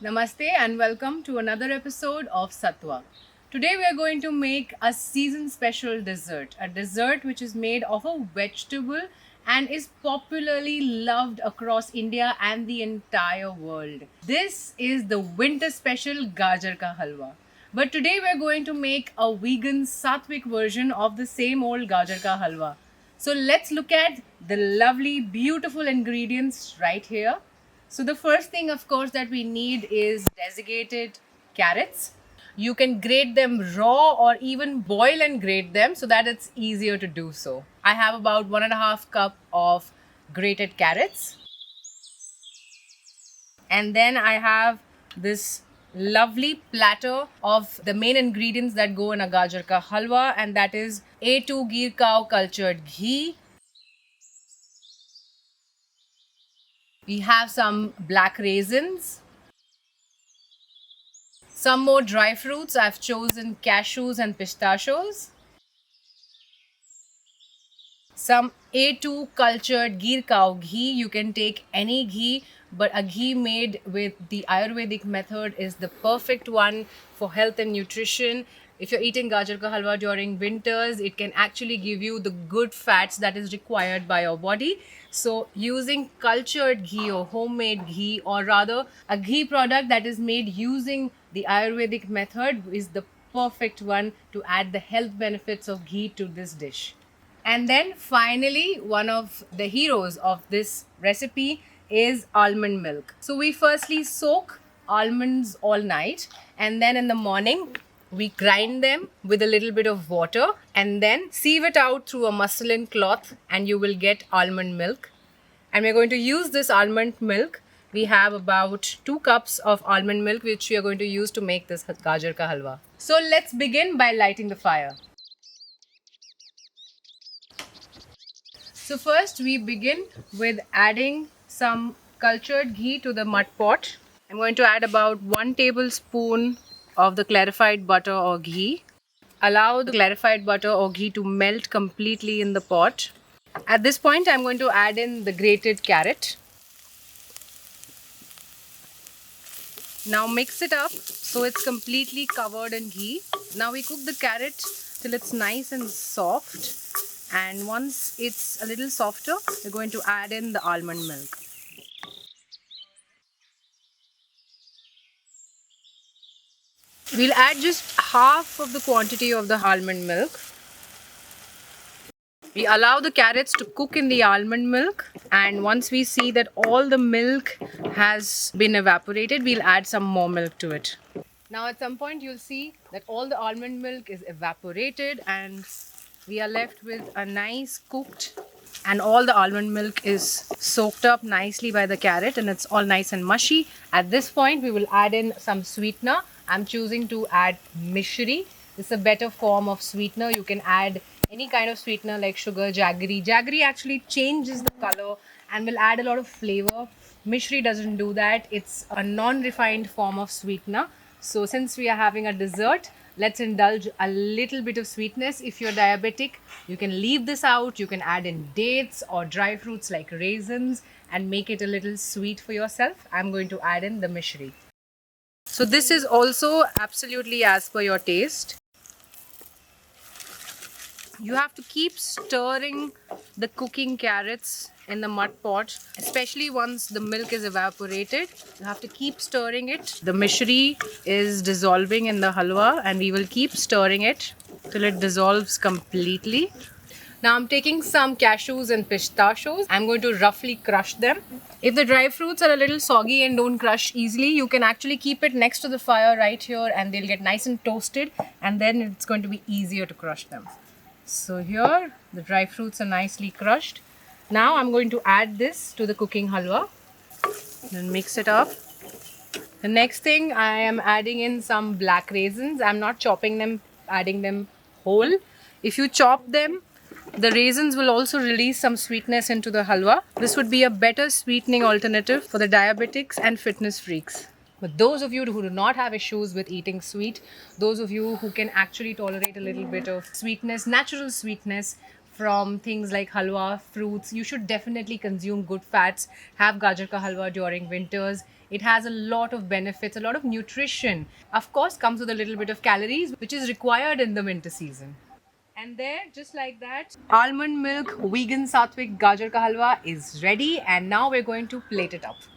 Namaste and welcome to another episode of Satwa. Today we are going to make a season special dessert, a dessert which is made of a vegetable and is popularly loved across India and the entire world. This is the winter special Gajar ka Halwa. But today we are going to make a vegan Satvic version of the same old Gajar ka Halwa. So let's look at the lovely, beautiful ingredients right here. So the first thing, of course, that we need is desiccated carrots. You can grate them raw or even boil and grate them so that it's easier to do so. I have about 1.5 cup of grated carrots. And then I have this lovely platter of the main ingredients that go in a gajar ka halwa, and that is A2 ghee cow cultured ghee. We have some black raisins, some more dry fruits. I've chosen cashews and pistachios. Some A2 cultured ghee cow ghee. You can take any ghee, but a ghee made with the Ayurvedic method is the perfect one for health and nutrition. If you're eating gajar ka halwa during winters, it can actually give you the good fats that is required by your body. So using cultured ghee or homemade ghee, or rather a ghee product that is made using the Ayurvedic method, is the perfect one to add the health benefits of ghee to this dish. And then finally, one of the heroes of this recipe is almond milk. So we firstly soak almonds all night, and then in the morning we grind them with a little bit of water and then sieve it out through a muslin cloth, and you will get almond milk. And we're going to use this almond milk. We have about 2 cups of almond milk which we are going to use to make this gajar ka halwa. So let's begin by lighting the fire. So first we begin with adding some cultured ghee to the mud pot. I'm going to add about 1 tablespoon of the clarified butter or ghee. Allow the clarified butter or ghee to melt completely in the pot. At this point, I'm going to add in the grated carrot. Now mix it up so it's completely covered in ghee. Now we cook the carrot till it's nice and soft. And once it's a little softer, we're going to add in the almond milk. We'll add just half of the quantity of the almond milk. We allow the carrots to cook in the almond milk, and once we see that all the milk has been evaporated, we'll add some more milk to it. Now at some point you'll see that all the almond milk is evaporated and we are left with a nice cooked, and all the almond milk is soaked up nicely by the carrot and it's all nice and mushy. At this point we will add in some sweetener. I'm choosing to add Mishri. This is a better form of sweetener. You can add any kind of sweetener like sugar, jaggery. Jaggery actually changes the color and will add a lot of flavor. Mishri doesn't do that. It's a non-refined form of sweetener. So since we are having a dessert, let's indulge a little bit of sweetness. If you're diabetic, you can leave this out. You can add in dates or dry fruits like raisins and make it a little sweet for yourself. I'm going to add in the Mishri. So this is also absolutely as per your taste. You have to keep stirring the cooking carrots in the mud pot, especially once the milk is evaporated. You have to keep stirring it. The mishri is dissolving in the halwa and we will keep stirring it till it dissolves completely. Now I'm taking some cashews and pistachios. I'm going to roughly crush them. If the dry fruits are a little soggy and don't crush easily, you can actually keep it next to the fire right here and they'll get nice and toasted, and then it's going to be easier to crush them. So here the dry fruits are nicely crushed. Now I'm going to add this to the cooking halwa. Then mix it up. The next thing, I am adding in some black raisins. I'm not chopping them, adding them whole. If you chop them, the raisins will also release some sweetness into the halwa. This would be a better sweetening alternative for the diabetics and fitness freaks. But those of you who do not have issues with eating sweet, those of you who can actually tolerate a little bit of sweetness, natural sweetness from things like halwa, fruits. You should definitely consume good fats. Have gajar ka halwa during winters. It has a lot of benefits, a lot of nutrition. Of course, comes with a little bit of calories, which is required in the winter season. And there, just like that, almond milk vegan Satvic Gajar ka halwa is ready. And now we're going to plate it up.